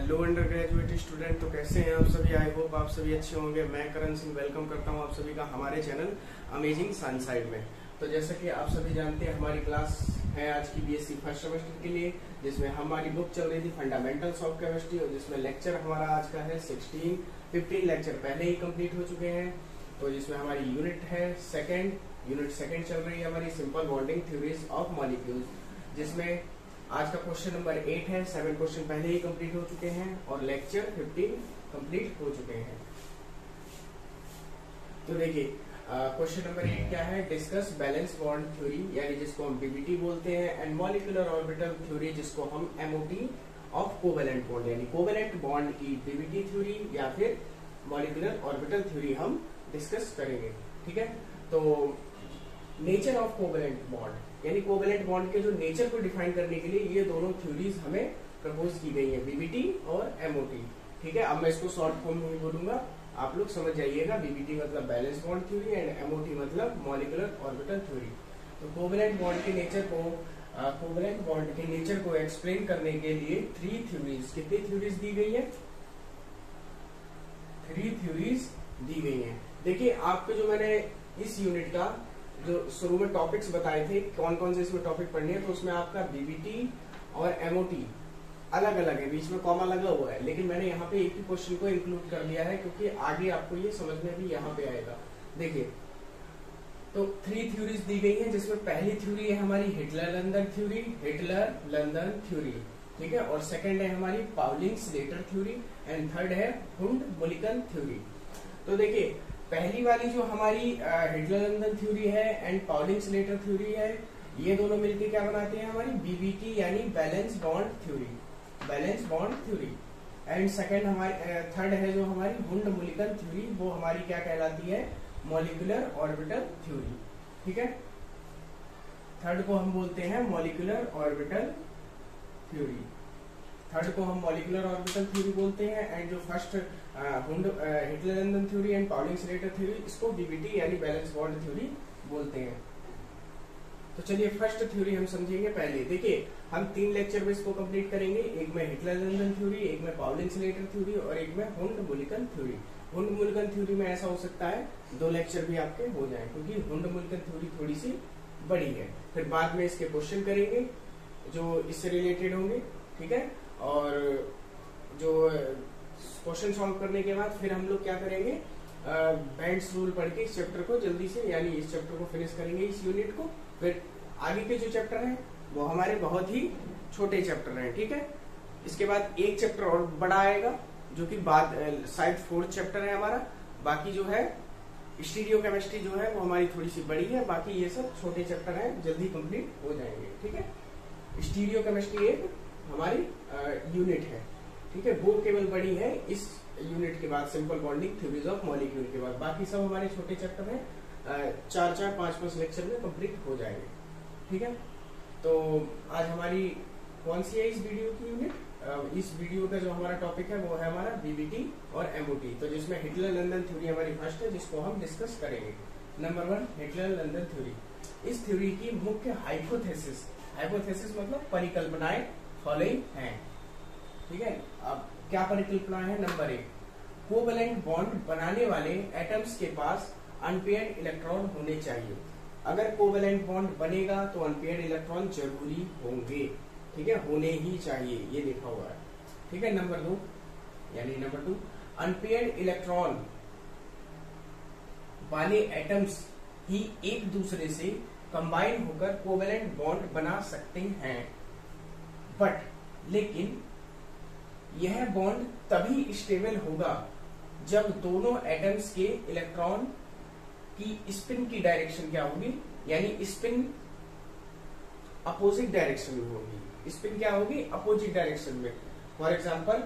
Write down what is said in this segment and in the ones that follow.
Hello under graduate student, तो कैसे हैं आप सभी। आई होप आप सभी अच्छे होंगे। मैं करण सिंह वेलकम करता हूं आप सभी का हमारे चैनल अमेजिंग साइंस साइड में। तो जैसा कि आप सभी जानते हैं, हमारी क्लास है आज की बीएससी फर्स्ट सेमेस्टर के लिए, जिसमें हमारी बुक चल रही थी फंडामेंटल्स ऑफ केमिस्ट्री, और जिसमें लेक्चर हमारा आज का है 15 लेक्चर पहले ही कंप्लीट हो चुके हैं। तो जिसमें हमारी यूनिट है यूनिट सेकेंड चल रही है हमारी simple bonding theories of molecules, जिसमें आज का क्वेश्चन नंबर 8 है। 7 क्वेश्चन पहले ही कंप्लीट हो चुके हैं और लेक्चर 15 कंप्लीट हो चुके हैं। तो देखिए क्वेश्चन नंबर 8 क्या है, डिस्कस बैलेंस बॉन्ड थ्योरी, यानी जिसको हम बीबीटी बोलते हैं, एंड मॉलिक्यूलर ऑर्बिटल थ्योरी, जिसको हम एमओटी ऑफ कोवेलेंट बॉन्ड, यानी कोवेलेंट बॉन्ड की बीबीटी थ्योरी या फिर मॉलिक्यूलर ऑर्बिटल थ्योरी हम डिस्कस करेंगे। ठीक है, तो नेचर ऑफ कोवेलेंट बॉन्ड, यानी कोवेलेंट बॉन्ड के जो नेचर को डिफाइन करने के लिए ये दोनों थ्योरीज हमें प्रपोज की गई है, बीबीटी और एमओटी। ठीक है, अब मैं इसको शॉर्ट फॉर्म में बोलूंगा, आप लोग समझ जाइएगा। बीबीटी मतलब valence bond theory and MOT मतलब मॉलिक्यूलर ऑर्बिटल थ्योरी। तो कोवेलेंट बॉन्ड के नेचर को एक्सप्लेन करने के लिए 3 थ्योरीज, कितनी थ्योरीज दी गई है? 3 थ्योरीज दी गई है। देखिए आपको जो मैंने इस यूनिट का जो शुरू में टॉपिक्स बताए थे, कौन कौन से इसमें टॉपिक पढ़ने हैं, तो उसमें आपका बीबीटी और एमओटी अलग अलग है, बीच में कॉमा लगा हुआ है, लेकिन मैंने यहाँ पे एक ही क्वेश्चन को इंक्लूड कर दिया है क्योंकि आगे आपको ये समझ में भी यहाँ पे आएगा। देखिए तो 3 थ्योरीज दी गई हैं, जिसमें पहली थ्योरी है हमारी हिटलर लंदन थ्योरी, ठीक है, और सेकंड है हमारी Pauling Slater theory, and third है हुंड-मुलिकन थ्योरी। तो देखिए पहली वाली जो हमारी हिटलर लंदन थ्योरी है एंड पाउलिंग स्लेटर थ्योरी है, ये दोनों मिलकर क्या बनाते हैं हमारी बीबीटी, यानी valence bond theory. And second हमारी थर्ड है जो हमारी हुंड-मुलिकन थ्योरी, वो हमारी क्या कहलाती है? Molecular orbital theory. ठीक है, थर्ड को हम बोलते हैं मॉलिक्यूलर ऑर्बिटल थ्योरी, बोलते हैं। एंड जो first Hitler London theory and Pauling Slater theory, इसको बीबीटी यानी बैलेंस बॉन्ड थ्योरी बोलते हैं। तो चलिए फर्स्ट थ्योरी हम समझेंगे पहले। देखिए हम 3 लेक्चर में इसको कंप्लीट करेंगे, एक में हिटलर लंदन थ्योरी, एक में पाउलिंग स्लेटर थ्योरी और एक में हुंड-मुलिकन थ्योरी। हुंड-मुलिकन थ्योरी में ऐसा हो सकता है 2 लेक्चर भी आपके हो जाए, क्योंकि हुंड-मुलिकन थ्योरी थोड़ी सी बड़ी है। फिर बाद में इसके क्वेश्चन करेंगे जो इससे रिलेटेड होंगे। ठीक है, और जो क्वेश्चन सॉल्व करने के बाद फिर हम लोग क्या करेंगे, बेंड्स रूल पढ़ के इस चैप्टर को जल्दी से, यानी इस चैप्टर को फिनिश करेंगे, इस यूनिट को। फिर आगे के जो चैप्टर हैं वो हमारे बहुत ही छोटे चैप्टर हैं। ठीक है, इसके बाद एक चैप्टर और बड़ा आएगा जो कि बाद शायद 4th चैप्टर है हमारा। बाकी जो है स्टीरियो केमिस्ट्री जो है वो हमारी थोड़ी सी बड़ी है, बाकी ये सब छोटे चैप्टर हैं, जल्दी कंप्लीट हो जाएंगे। ठीक है, स्टीरियो केमिस्ट्री एक हमारी यूनिट है, ठीक है, वो केवल बड़ी है इस यूनिट के बाद, simple bonding theories of molecule के बाद। बाकी सब हमारे छोटे चैप्टर हैं, 4-4, 5-5 लेक्चर में कंप्लीट हो जाएंगे। ठीक है, तो आज हमारी कौन सी है इस वीडियो की यूनिट? इस वीडियो का जो हमारा टॉपिक है वो है हमारा बीबीटी और एमओटी, तो जिसमें हिटलर लंदन थ्योरी हमारी फर्स्ट है, जिसको हम डिस्कस करेंगे। Number 1 Hitler London theory. इस थ्योरी की मुख्य हाइपोथेसिस मतलब परिकल्पनाएं फॉलोइंग हैं। ठीक है, अब क्या परिकल्पना है? नंबर 1, कोवेलेंट बॉन्ड बनाने वाले एटम्स के पास अनपेयर्ड इलेक्ट्रॉन होने चाहिए। अगर कोवेलेंट बॉन्ड बनेगा तो अनपेयर्ड इलेक्ट्रॉन जरूरी होंगे। ठीक है, होने ही चाहिए, ये लिखा हुआ है। ठीक है, नंबर 2 अनपेयर्ड इलेक्ट्रॉन वाले एटम्स ही एक दूसरे से कंबाइन होकर कोवेलेंट बॉन्ड बना सकते हैं, लेकिन यह बॉन्ड तभी स्टेबल होगा जब दोनों एटम्स के इलेक्ट्रॉन की स्पिन की डायरेक्शन क्या होगी, यानी स्पिन अपोजिट डायरेक्शन में होगी। स्पिन क्या होगी? अपोजिट डायरेक्शन में। फॉर एग्जांपल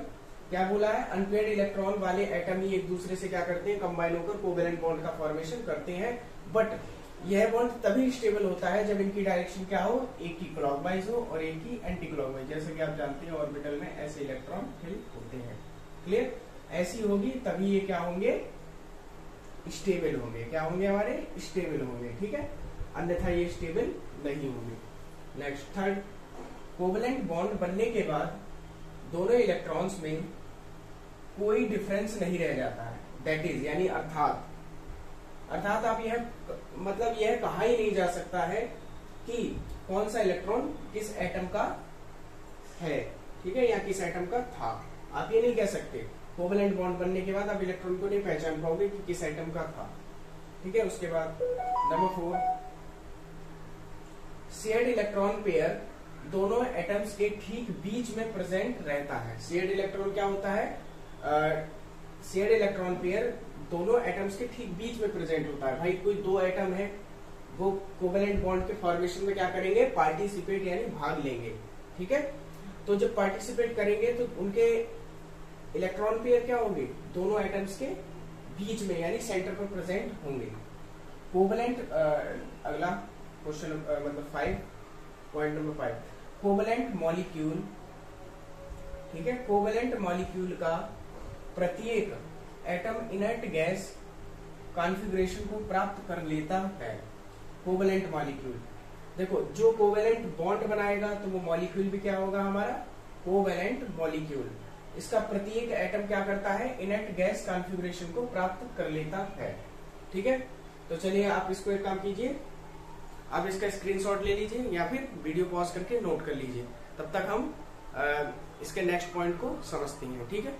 क्या बोला है? अनपेयर्ड इलेक्ट्रॉन वाले एटम ही एक दूसरे से क्या करते हैं? कंबाइन होकर कोवेलेंट बॉन्ड का फॉर्मेशन करते हैं, बट यह बॉन्ड तभी स्टेबल होता है जब इनकी डायरेक्शन क्या हो? एक की क्लॉकवाइज हो और एक की एंटी क्लॉकवाइज। जैसे कि आप जानते हैं ऑर्बिटल में ऐसे इलेक्ट्रॉन फिल होते हैं। क्लियर? ऐसी होगी तभी ये क्या होंगे? स्टेबल होंगे। क्या होंगे? हमारे स्टेबल होंगे। ठीक है, अन्यथा ये स्टेबल नहीं होंगे। नेक्स्ट 3rd, कोवेलेंट बॉन्ड बनने के बाद दोनों इलेक्ट्रॉन्स में कोई डिफरेंस नहीं रह जाता है, दैट इज यानी अर्थात आप यह मतलब यह कहा ही नहीं जा सकता है कि कौन सा इलेक्ट्रॉन किस एटम का है, ठीक है, या किस एटम का था। आप ये नहीं कह सकते, कोवेलेंट बॉन्ड बनने के बाद आप इलेक्ट्रॉन को नहीं पहचान पाओगे कि किस एटम का था, ठीक है। उसके बाद नंबर 4, शेयर्ड इलेक्ट्रॉन पेयर दोनों एटम्स के ठीक बीच में प्रेजेंट रहता है। शेयर्ड इलेक्ट्रॉन क्या होता है? शेयर्ड इलेक्ट्रॉन पेयर दोनों एटम्स के ठीक बीच में प्रेजेंट होता है। भाई कोई दो एटम है, वो कोवेलेंट बॉन्ड के फॉर्मेशन में क्या करेंगे? पार्टिसिपेट यानी भाग लेंगे, ठीक है। तो जब पार्टिसिपेट करेंगे तो उनके इलेक्ट्रॉन पेयर क्या होंगे? दोनों एटम्स के बीच में यानी सेंटर पर प्रेजेंट होंगे। कोवेलेंट अगला क्वेश्चन मतलब 5, पॉइंट नंबर 5, कोवेलेंट मॉलिक्यूल, ठीक है। कोवेलेंट मॉलिक्यूल का प्रत्येक एटम इनर्ट गैस कॉन्फ़िगरेशन को प्राप्त कर लेता है। कोवेलेंट मॉलिक्यूल, देखो जो कोवेलेंट बॉन्ड बनाएगा तो वो मॉलिक्यूल भी क्या होगा हमारा? Covalent molecule. इसका प्रत्येक एटम क्या करता है? इनर्ट गैस कॉन्फ़िगरेशन को प्राप्त कर लेता है, ठीक है। तो चलिए आप इसको एक काम कीजिए, आप इसका स्क्रीनशॉट ले लीजिए या फिर वीडियो पॉज करके नोट कर लीजिए, तब तक हम इसके नेक्स्ट पॉइंट को समझते हैं, ठीक है।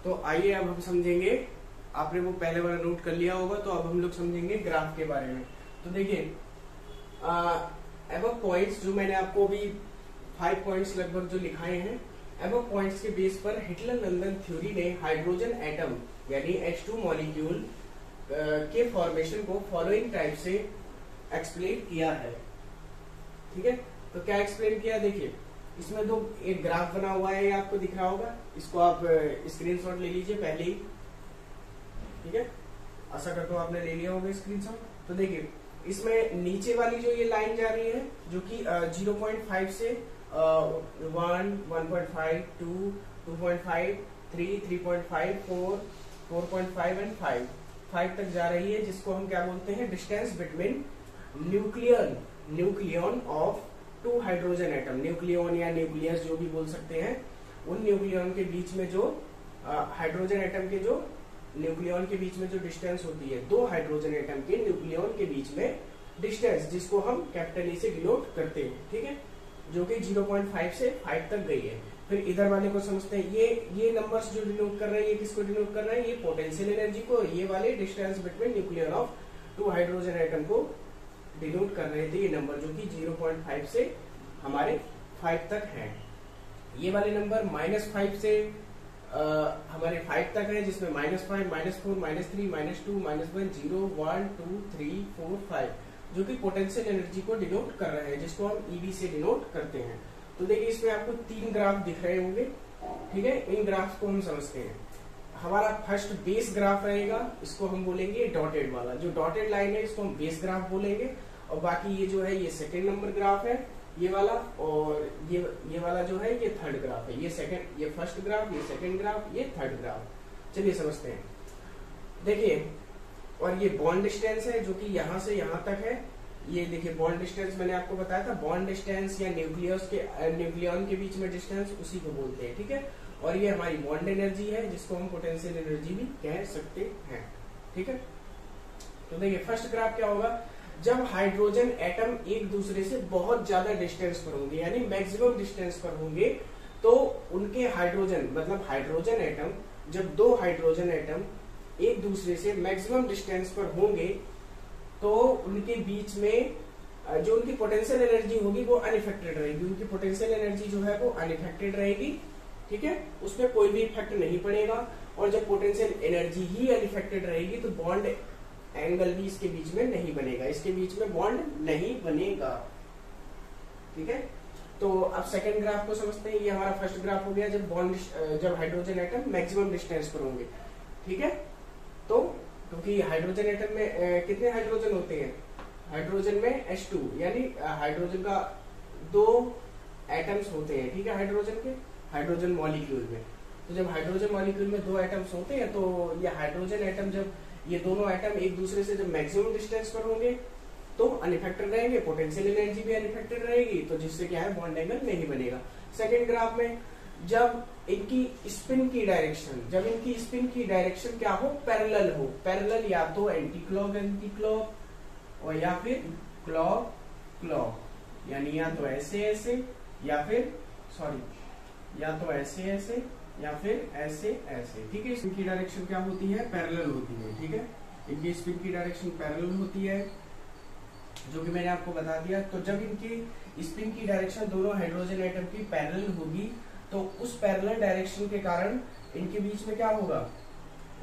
तो आइए अब हम समझेंगे, आपने वो पहले वाला नोट कर लिया होगा, तो अब हम लोग समझेंगे ग्राफ के बारे में। तो देखिए एबव पॉइंट्स जो मैंने आपको अभी 5 पॉइंट्स लगभग जो लिखाए हैं, एबव पॉइंट्स के बेस पर हिटलर-लंदन थ्योरी ने हाइड्रोजन एटम यानी H2 मॉलिक्यूल के फॉर्मेशन को फॉलोइंग टाइप से एक्सप्लेन किया है, ठीक है। तो क्या एक्सप्लेन किया? देखिए इसमें तो एक ग्राफ बना हुआ है, आपको दिख रहा होगा, इसको आप स्क्रीनशॉट ले लीजिए पहले ही, ठीक है। आशा करता हूँ आपने ले लिया होगा स्क्रीनशॉट। तो देखिए इसमें नीचे वाली जो ये लाइन जा रही है जो कि 0.5 से 1, 1.5, 2, 2.5, 3, 3.5, 4, 4.5 एंड 5 तक जा रही है, जिसको हम क्या बोलते हैं? Distance between nucleon of 2 hydrogen atom. Nucleon या न्यूक्लियस जो भी बोल सकते हैं, उन न्यूक्लियन के बीच में जो हाइड्रोजन एटम के जो न्यूक्लियन के बीच में जो डिस्टेंस होती है, 2 हाइड्रोजन एटम के न्यूक्लियन के बीच में डिस्टेंस, जिसको हम कैपिटल E से डिनोट करते हैं, ठीक है, जो कि 0.5 से 5 तक गई है। फिर इधर वाले को समझते हैं, ये नंबर्स जो डिनोट कर रहे हैं, ये किसको डिनोट कर रहे हैं? ये पोटेंशियल एनर्जी को। ये वाले distance between nucleon of 2 hydrogen atom को डिनोट कर रहे थे, ये नंबर जो कि 0.5 से हमारे 5 तक है। ये वाले नंबर -5 से हमारे 5 तक है, जिसमें -5, -4, -3, -2, -1, 0, 1, 2, 3, 4, 5 जो कि पोटेंशियल एनर्जी को डिनोट कर रहे हैं, जिसको हम EB से डिनोट करते हैं। तो देखिए इसमें आपको 3 ग्राफ दिख रहे होंगे, ठीक है। इन ग्राफ को हम समझते हैं। हमारा फर्स्ट बेस ग्राफ रहेगा, इसको हम बोलेंगे डॉटेड वाला। जो डॉटेड लाइन है इसको हम बेस ग्राफ बोलेंगे, और बाकी ये जो है ये सेकेंड नंबर ग्राफ है ये वाला, और ये वाला जो है ये थर्ड ग्राफ है। ये फर्स्ट ग्राफ, ये सेकेंड ग्राफ, ये थर्ड ग्राफ। चलिए समझते हैं। देखिए, और ये बॉन्ड डिस्टेंस है जो कि यहाँ से यहाँ तक है। ये देखिए बॉन्ड डिस्टेंस मैंने आपको बताया था, बॉन्ड डिस्टेंस या न्यूक्लियन के बीच में डिस्टेंस, उसी को बोलते हैं, ठीक है। और ये हमारी बॉन्ड एनर्जी है, जिसको हम पोटेंशियल एनर्जी भी कह सकते हैं, ठीक है। तो देखिए फर्स्ट ग्राफ क्या होगा? जब हाइड्रोजन एटम एक दूसरे से बहुत ज्यादा डिस्टेंस पर होंगे, यानी मैक्सिमम डिस्टेंस पर होंगे, तो उनके हाइड्रोजन मतलब हाइड्रोजन एटम, जब 2 हाइड्रोजन एटम एक दूसरे से मैक्सिमम डिस्टेंस पर होंगे, तो उनके बीच में जो उनकी पोटेंशियल एनर्जी होगी वो अनइफेक्टेड रहेगी। उनकी पोटेंशियल एनर्जी जो है वो अनइफेक्टेड रहेगी, ठीक है, उसमें कोई भी इफेक्ट नहीं पड़ेगा। और जब पोटेंशियल एनर्जी ही अनइफेक्टेड रहेगी तो बॉन्ड एंगल भी इसके बीच में नहीं बनेगा, इसके बीच में बॉन्ड नहीं बनेगा, ठीक है। तो अब सेकंड ग्राफ को समझते हैं। ये हमारा फर्स्ट ग्राफ हो गया जब हाइड्रोजन एटम मैक्सिमम डिस्टेंस पर होंगे, ठीक है। तो क्योंकि हाइड्रोजन एटम में कितने हाइड्रोजन होते हैं? हाइड्रोजन में H2 यानी हाइड्रोजन का 2 एटम्स होते हैं, ठीक है, हाइड्रोजन मॉलिक्यूल में। तो जब हाइड्रोजन मॉलिक्यूल में 2 एटम्स होते हैं, तो ये हाइड्रोजन एटम जब ये दोनों एटम एक दूसरे से जब मैक्सिमम डिस्टेंस पर होंगे तो अनइफेक्टेड रहेंगे, पोटेंशियल एनर्जी भी अनइफेक्टेड रहेगी, तो जिससे क्या है बॉन्ड एंगल नहीं बनेगा। सेकेंड ग्राफ में जब इनकी स्पिन की डायरेक्शन क्या हो, पैरेलल हो, पैरेलल या तो एंटी क्लॉक और या फिर क्लॉक, यानी या तो ऐसे ऐसे या फिर या तो ऐसे ऐसे या फिर ऐसे ऐसे, ठीक है। स्पिन की डायरेक्शन क्या होती है, पैरेलल होती है, ठीक है। इनकी स्पिन की डायरेक्शन पैरेलल होती है, जो कि मैंने आपको बता दिया। तो जब इनकी स्पिन की डायरेक्शन दोनों हाइड्रोजन एटम की पैरेलल होगी तो उस पैरेलल डायरेक्शन के कारण इनके बीच में क्या होगा,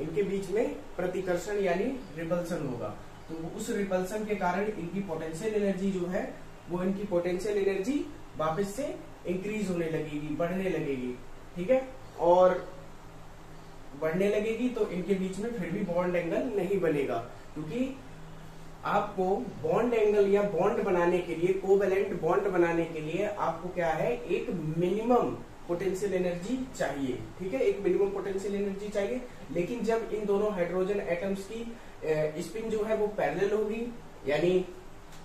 इनके बीच में प्रतिकर्षण यानी रिपल्सन होगा। तो उस रिपल्सन के कारण इनकी पोटेंशियल एनर्जी जो है वो इनकी पोटेंशियल एनर्जी वापस से इंक्रीज होने लगेगी, बढ़ने लगेगी, ठीक है। और बढ़ने लगेगी तो इनके बीच में फिर भी बॉन्ड एंगल नहीं बनेगा, क्योंकि आपको बॉन्ड एंगल या बॉन्ड बनाने के लिए, कोवेलेंट बॉन्ड बनाने के लिए आपको क्या है, एक मिनिमम पोटेंशियल एनर्जी चाहिए, ठीक है। एक मिनिमम पोटेंशियल एनर्जी चाहिए। लेकिन जब इन दोनों हाइड्रोजन एटम्स की स्पिन जो है वो पैरेलल होगी, यानी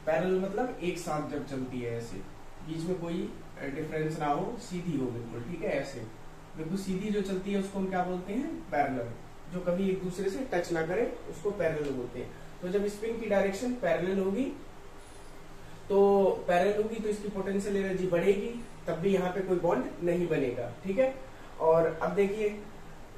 पैरेलल मतलब एक साथ जब चलती है, ऐसे बीच में कोई डिफरेंस ना हो, सीधी हो बिल्कुल, ठीक है। ऐसे बिल्कुल सीधी जो चलती है उसको हम क्या बोलते हैं, पैरेलल। जो कभी एक दूसरे से टच ना करे उसको पैरेलल बोलते हैं। तो जब स्पिन की डायरेक्शन पैरेलल होगी तो इसकी पोटेंशियल एनर्जी बढ़ेगी, तब भी यहाँ पे कोई बॉन्ड नहीं बनेगा, ठीक है। और अब देखिए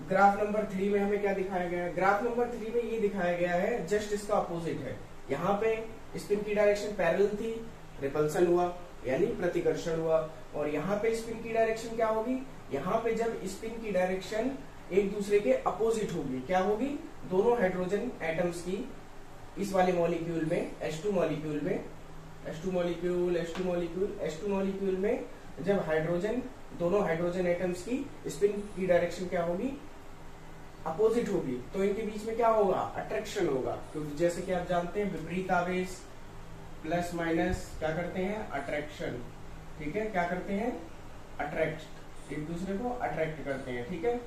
ग्राफ नंबर 3 में हमें क्या दिखाया गया है, ग्राफ नंबर 3 में ये दिखाया गया है जस्ट इसका अपोजिट है। यहाँ पे स्पिन की डायरेक्शन पैरेलल थी, रिपल्सन हुआ यानी प्रतिकर्षण हुआ। और यहाँ पे स्पिन की डायरेक्शन क्या होगी, यहाँ पे जब स्पिन की डायरेक्शन एक दूसरे के अपोजिट होगी, क्या होगी, दोनों हाइड्रोजन एटम्स की इस वाले मॉलिक्यूल में H2 मॉलिक्यूल में जब दोनों हाइड्रोजन एटम्स की स्पिन की डायरेक्शन क्या होगी, अपोजिट होगी, तो इनके बीच में क्या होगा, अट्रैक्शन होगा। क्योंकि जैसे कि आप जानते हैं विपरीत आवेश प्लस माइनस क्या करते हैं, अट्रैक्शन, ठीक है। क्या करते हैं, अट्रैक्ट, एक दूसरे को अट्रैक्ट करते हैं, ठीक है,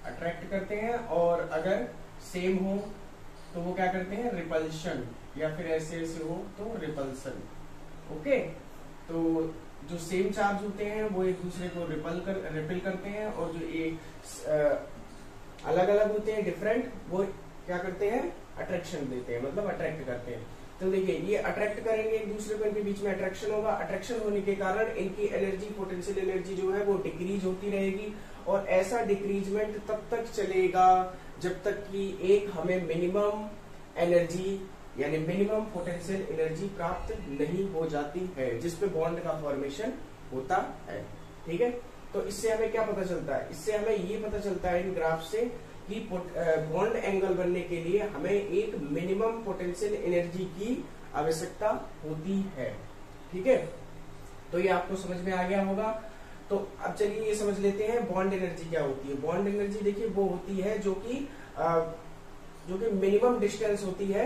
अट्रैक्ट करते हैं। और अगर सेम हो तो वो क्या करते हैं, रिपल्शन, या फिर ऐसे ऐसे हो तो रिपल्सन, ओके। तो जो सेम चार्ज होते हैं वो एक दूसरे को रिपेल करते हैं, और जो एक अलग अलग होते हैं, डिफरेंट, वो क्या करते हैं, अट्रैक्शन देते हैं, मतलब अट्रैक्ट करते हैं। तो देखिए ये अट्रैक्ट करेंगे एक दूसरे को, इनके बीच में अट्रैक्शन होगा। अट्रैक्शन होने के कारण इनकी एनर्जी, पोटेंशियल एनर्जी जो है वो डिक्रीज होती रहेगी, और ऐसा डिक्रीजमेंट तब तक चलेगा जब तक कि एक हमें मिनिमम एनर्जी यानी मिनिमम पोटेंशियल एनर्जी प्राप्त नहीं हो जाती है, जिसपे बॉन्ड का फॉर्मेशन होता है, ठीक है। तो इससे हमें क्या पता चलता है, इससे हमें ये पता चलता है इन ग्राफ से कि बॉन्ड एंगल बनने के लिए हमें एक मिनिमम पोटेंशियल एनर्जी की आवश्यकता होती है, ठीक है। तो ये आपको समझ में आ गया होगा। तो अब चलिए ये समझ लेते हैं बॉन्ड एनर्जी क्या होती है। बॉन्ड एनर्जी देखिए वो होती है जो कि मिनिमम डिस्टेंस होती है।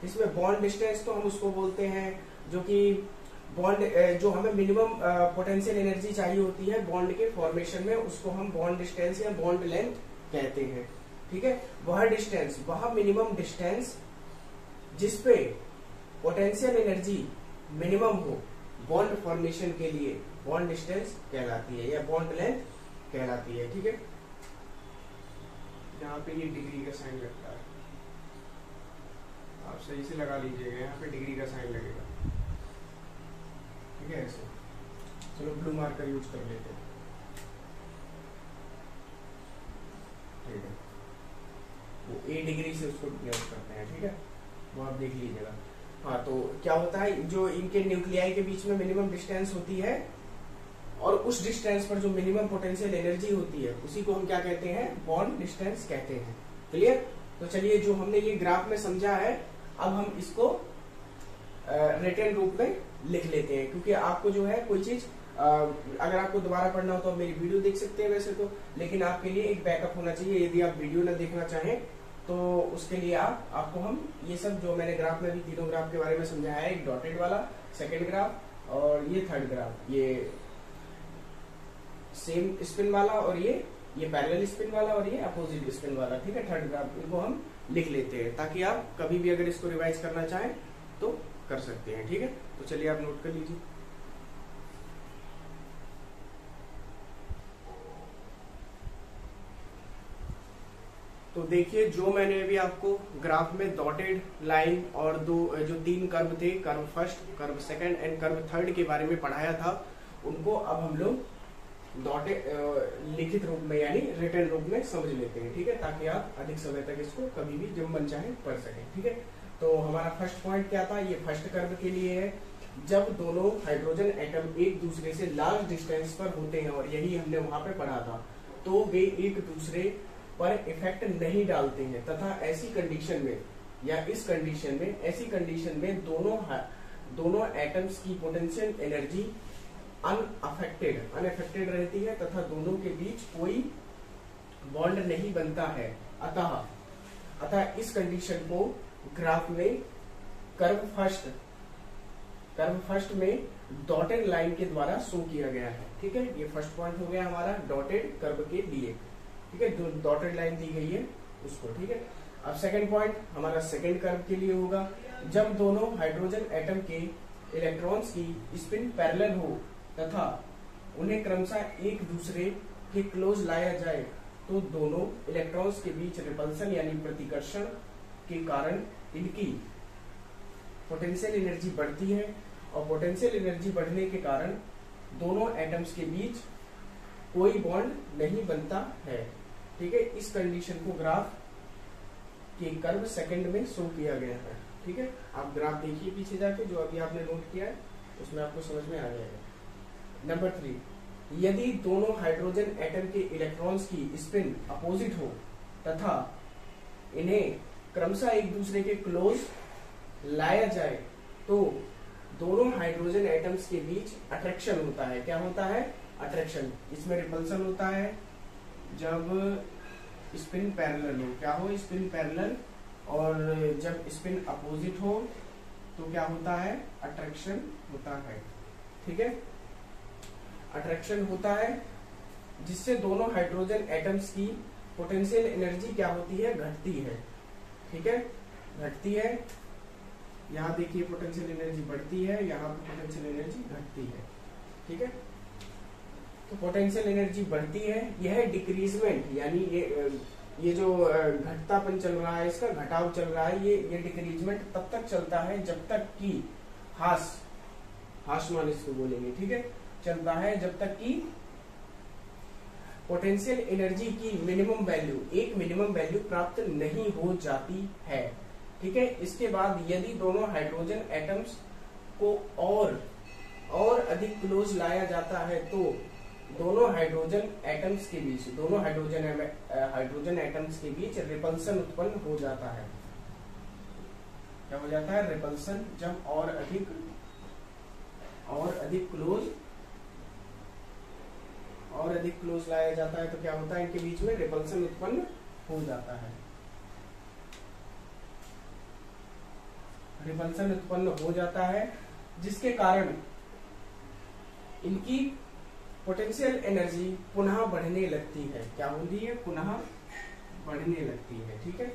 इसमें बॉन्ड डिस्टेंस तो हम उसको बोलते हैं जो कि बॉन्ड जो हमें मिनिमम पोटेंशियल एनर्जी चाहिए होती है बॉन्ड के फॉर्मेशन में, उसको हम बॉन्ड डिस्टेंस या बॉन्ड लेंथ कहते हैं, ठीक है। वह डिस्टेंस, वह मिनिमम डिस्टेंस जिसपे पोटेंशियल एनर्जी मिनिमम हो बॉन्ड फॉर्मेशन के लिए, बॉन्ड डिस्टेंस कहलाती है या बॉन्ड लेंथ कहलाती है, ठीक है। यहाँ पे ये डिग्री का साइन लगता है, आप सही से लगा लीजिएगा, यहाँ पे डिग्री का साइन लगेगा, ठीक है। ऐसे चलो ब्लू मार्कर यूज कर लेते हैं, ठीक है। वो A डिग्री से उसको डिनोट करते हैं, ठीक है, वो आप देख लीजिएगा। हाँ, तो क्या होता है, जो इनके न्यूक्लियाई के बीच में मिनिमम डिस्टेंस होती है और उस डिस्टेंस पर जो मिनिमम पोटेंशियल एनर्जी होती है उसी को हम क्या कहते हैं, बॉन्ड डिस्टेंस कहते हैं। क्लियर। तो चलिए जो हमने ये ग्राफ में समझा है, अब हम इसको रिटन रूप में लिख लेते हैं, क्योंकि आपको जो है कोई चीज अगर आपको दोबारा पढ़ना हो तो आप मेरी वीडियो देख सकते हैं वैसे तो, लेकिन आपके लिए एक बैकअप होना चाहिए। यदि आप वीडियो ना देखना चाहें तो उसके लिए आपको हम ये सब जो मैंने ग्राफ में भी तीनों ग्राफ के बारे में समझाया है, एक डॉटेड वाला, सेकेंड ग्राफ और ये थर्ड ग्राफ, ये सेम स्पिन वाला और ये ये पैरेलल स्पिन वाला और ये अपोजिट स्पिन वाला, ठीक है। थर्ड ग्राफ इनको हम लिख लेते हैं ताकि आप कभी भी अगर इसको रिवाइज करना चाहें तो कर सकते हैं, ठीक है। तो चलिए आप नोट कर लीजिए। तो देखिए जो मैंने अभी आपको ग्राफ में डॉटेड लाइन और जो तीन कर्व थे, curve first, curve second and curve third के बारे में पढ़ाया था, उनको अब हम लोग डॉटेड लिखित रूप में यानी रिटन रूप में समझ लेते हैं, ठीक है, ताकि आप अधिक समय तक इसको कभी भी जब मन चाहे पढ़ सकें, ठीक है। तो हमारा फर्स्ट पॉइंट क्या था, ये फर्स्ट कर्व के लिए है, जब दोनों हाइड्रोजन एटम एक दूसरे से लार्ज डिस्टेंस पर होते हैं, और यही हमने वहां पे पढ़ा था, तो वे एक दूसरे पर इफेक्ट नहीं डालते हैं तथा ऐसी कंडीशन में या इस कंडीशन में, ऐसी कंडीशन में दोनों एटम्स की पोटेंशियल एनर्जी अनअफेक्टेड रहती है तथा दोनों के बीच कोई बॉन्ड नहीं बनता है। अतः इस कंडीशन को ग्राफ में कर्व फर्स्ट में डॉटेड लाइन के द्वारा शो किया गया है, ठीक है। ये फर्स्ट पॉइंट हो गया हमारा डॉटेड कर्व के लिए, ठीक है, जो डॉटेड लाइन दी गई है उसको, ठीक है। अब सेकंड पॉइंट हमारा सेकंड कर्व के लिए होगा, जब दोनों हाइड्रोजन एटम के इलेक्ट्रॉन्स की स्पिन पैरेलल हो तथा उन्हें क्रमशः एक दूसरे के क्लोज लाया जाए, तो दोनों इलेक्ट्रॉन्स के बीच रिपल्सन यानी प्रतिकर्षण के कारण इनकी पोटेंशियल एनर्जी बढ़ती है, और पोटेंशियल एनर्जी बढ़ने के कारण दोनों एटम्स के बीच कोई बॉन्ड नहीं बनता है, ठीक है। इस कंडीशन को ग्राफ के कर्व सेकंड में शो किया गया है, ठीक है। आप ग्राफ देखिए पीछे जाके, जो अभी आपने नोट किया है उसमें आपको समझ में आ जाएगा। नंबर 3, यदि दोनों हाइड्रोजन एटम के इलेक्ट्रॉन्स की स्पिन अपोजिट हो तथा इन्हें क्रमशः एक दूसरे के क्लोज लाया जाए, तो दोनों हाइड्रोजन एटम्स के बीच अट्रैक्शन होता है। क्या होता है? अट्रैक्शन। इसमें रिपल्सन होता है जब स्पिन पैरेलल हो, क्या हो? Spin parallel. और जब स्पिन अपोजिट हो तो क्या होता है? अट्रैक्शन होता है, ठीक है। अट्रैक्शन होता है जिससे दोनों हाइड्रोजन एटम्स की पोटेंशियल एनर्जी क्या होती है? घटती है, ठीक है, घटती है। यहाँ देखिए पोटेंशियल एनर्जी बढ़ती है, यहाँ पर पोटेंशियल एनर्जी घटती है, ठीक है। तो पोटेंशियल एनर्जी बढ़ती है, यह डिक्रीजमेंट यानी ये जो घटतापन चल रहा है, इसका घटाव चल रहा है, ये डिक्रीजमेंट तब तक चलता है जब तक कि हासमान इसको बोलेंगे, ठीक है, चलता है जब तक कि पोटेंशियल एनर्जी की मिनिमम वैल्यू, एक मिनिमम वैल्यू प्राप्त नहीं हो जाती है, ठीक है। इसके बाद यदि दोनों हाइड्रोजन एटम्स को और अधिक क्लोज लाया जाता है, तो दोनों हाइड्रोजन एटम्स के बीच रिपल्सन उत्पन्न हो जाता है। क्या हो जाता है? रिपल्सन। जब और अधिक क्लोज लाया जाता है तो क्या होता है? इनके बीच में रिपल्सन उत्पन्न हो जाता है। रिपल्सन उत्पन्न हो जाता है जिसके कारण इनकी पोटेंशियल एनर्जी पुनः बढ़ने लगती है। क्या होती है? पुनः बढ़ने लगती है, ठीक है,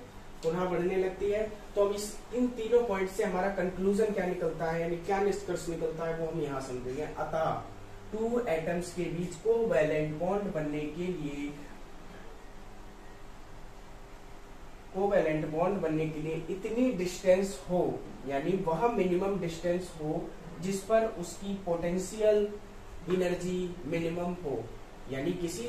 पुनः बढ़ने लगती है। तो अब इन तीनों पॉइंट से हमारा कंक्लूजन क्या निकलता है, यानी क्या निष्कर्ष निकलता है, वो हम यहाँ समझेंगे। अतः टू एटम्स के बीच कोवैलेंट बॉन्ड बनने के लिए इतनी डिस्टेंस हो, यानी वह मिनिमम डिस्टेंस हो जिस पर उसकी पोटेंशियल एनर्जी मिनिमम हो, यानी किसी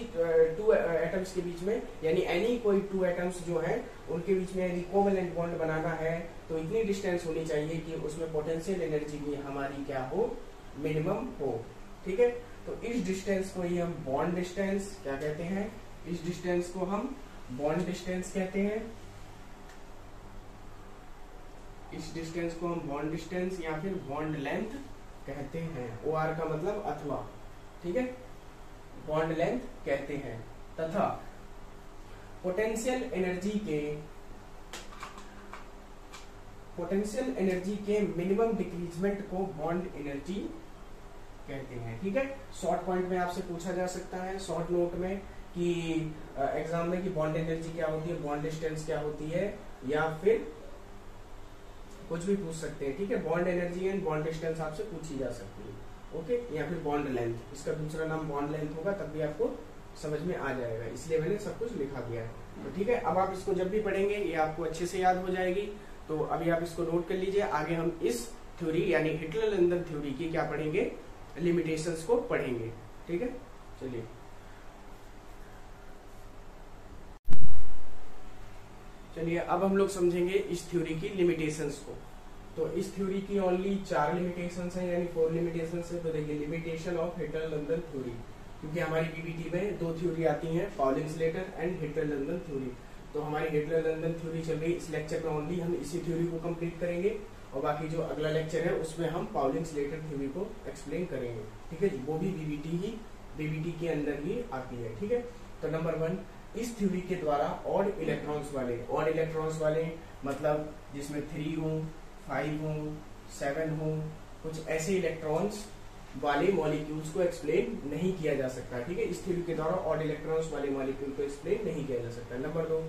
टू एटम्स के बीच में, यानी एनी कोई टू एटम्स जो है उनके बीच में यदि कोवैलेंट बॉन्ड बनाना है तो इतनी डिस्टेंस होनी चाहिए कि उसमें पोटेंशियल एनर्जी भी हमारी क्या हो? मिनिमम हो, ठीक है। तो इस डिस्टेंस को ही हम बॉन्ड डिस्टेंस क्या कहते हैं? इस डिस्टेंस को हम बॉन्ड डिस्टेंस कहते हैं। इस डिस्टेंस को हम बॉन्ड डिस्टेंस या फिर बॉन्ड लेंथ कहते हैं। OR का मतलब अथवा, ठीक है, बॉन्ड लेंथ कहते हैं। तथा पोटेंशियल एनर्जी के मिनिमम डिक्रीजमेंट को बॉन्ड एनर्जी कहते हैं, ठीक है। शॉर्ट पॉइंट में आपसे पूछा जा सकता है शॉर्ट नोट में कि एग्जाम में कि बॉन्ड एनर्जी क्या होती है, बॉन्ड डिस्टेंस क्या होती है, या फिर कुछ भी पूछ सकते हैं, ठीक है। Bond energy and bond distance आपसे पूछी जा सकती है, ओके। या फिर बॉन्ड लेंथ, इसका दूसरा नाम बॉन्ड लेंथ होगा, तब भी आपको समझ में आ जाएगा, इसलिए मैंने सब कुछ लिखा दिया है। तो ठीक है, अब आप इसको जब भी पढ़ेंगे ये आपको अच्छे से याद हो जाएगी। तो अभी आप इसको नोट कर लीजिए। आगे हम इस थ्योरी यानी हिटलर-लंदन थ्योरी की क्या पढ़ेंगे, लिमिटेशंस को पढ़ेंगे, ठीक है। चलिए अब हम लोग समझेंगे इस थ्योरी की लिमिटेशंस को। तो इस थ्योरी की ओनली 4 लिमिटेशंस हैं, यानी 4 लिमिटेशंस है। तो देखिए, लिमिटेशन ऑफ हिटलर-लंदन थ्योरी, क्योंकि हमारी पीपीटी में 2 थ्योरी आती हैं, पाउलिंग-स्लेटर एंड हिटलर-लंदन थ्योरी। तो हमारी हिटलर-लंदन थ्योरी चल रही है। इस लेक्चर में ओनली हम इसी थ्योरी को कंप्लीट करेंगे, और बाकी जो अगला लेक्चर है उसमें हम पाउलिंग-स्लेटर थ्योरी को एक्सप्लेन करेंगे, ठीक है जी। वो भी बीबीटी के अंदर ही आती है, ठीक है। तो नंबर 1, इस थ्योरी के द्वारा ऑड इलेक्ट्रॉन्स वाले मतलब जिसमें 3 हो, 5 हो, 7 हो, कुछ ऐसे इलेक्ट्रॉन्स वाले मॉलिक्यूल्स को एक्सप्लेन नहीं किया जा सकता, ठीक है। इस थ्योरी के द्वारा ऑड इलेक्ट्रॉन्स वाले मॉलिक्यूल को एक्सप्लेन नहीं किया जा सकता। नंबर 2,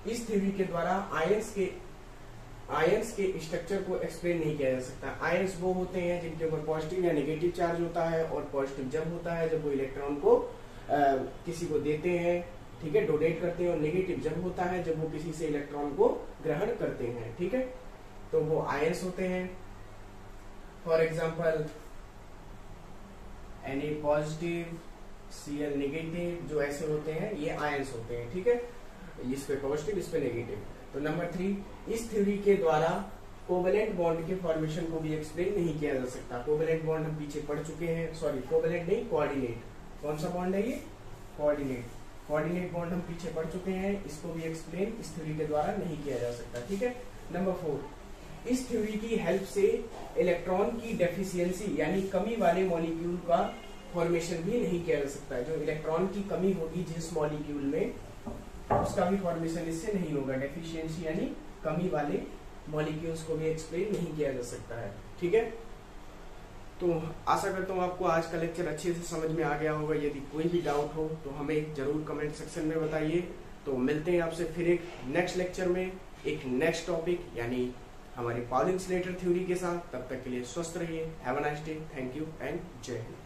इस थ्योरी के द्वारा आयंस के स्ट्रक्चर को एक्सप्लेन नहीं किया जा सकता। आयंस वो होते हैं जिनके ऊपर पॉजिटिव या नेगेटिव चार्ज होता है, और पॉजिटिव जब होता है जब वो इलेक्ट्रॉन को किसी को देते हैं, ठीक है, डोनेट करते हैं, और नेगेटिव जब होता है जब वो किसी से इलेक्ट्रॉन को ग्रहण करते हैं, ठीक है। तो वो आयंस होते हैं। For example Na positive, Cl negative, जो ऐसे होते हैं ये आयंस होते हैं, ठीक है। इस पे पॉजिटिव, इस पे नेगेटिव। तो नंबर 3, इस थ्योरी के द्वारा कोवेलेंट बॉन्ड के फॉर्मेशन को भी एक्सप्लेन नहीं किया जा सकता। कोवेलेंट बॉन्ड हम पीछे पढ़ चुके हैं, सॉरी कोवेलेंट नहीं, कोऑर्डिनेट। कौन सा बॉन्ड है ये, कोऑर्डिनेट बॉन्ड हम पीछे पढ़ चुके हैं, इसको भी एक्सप्लेन इस थ्योरी के द्वारा नहीं किया जा सकता, ठीक है। नंबर 4, इस थ्योरी की हेल्प से इलेक्ट्रॉन की डेफिशिएंसी यानी कमी वाले मॉलिक्यूल का फॉर्मेशन भी नहीं किया जा सकता है। जो इलेक्ट्रॉन की कमी होगी जिस मॉलिक्यूल में, उसका भी फॉर्मेशन इससे नहीं होगा। डेफिशिएंसी यानी कमी वाले मॉलिक्यूल्स को भी एक्सप्लेन नहीं किया जा सकता है, ठीक है। तो आशा करता हूँ आपको आज का लेक्चर अच्छे से समझ में आ गया होगा। यदि कोई भी डाउट हो तो हमें जरूर कमेंट सेक्शन में बताइए। तो मिलते हैं आपसे फिर एक नेक्स्ट लेक्चर में, एक नेक्स्ट टॉपिक यानी हमारी पाउलिंग-स्लेटर थ्योरी के साथ। तब तक के लिए स्वस्थ रहिए। Have a nice day. Thank you and जय हिंद।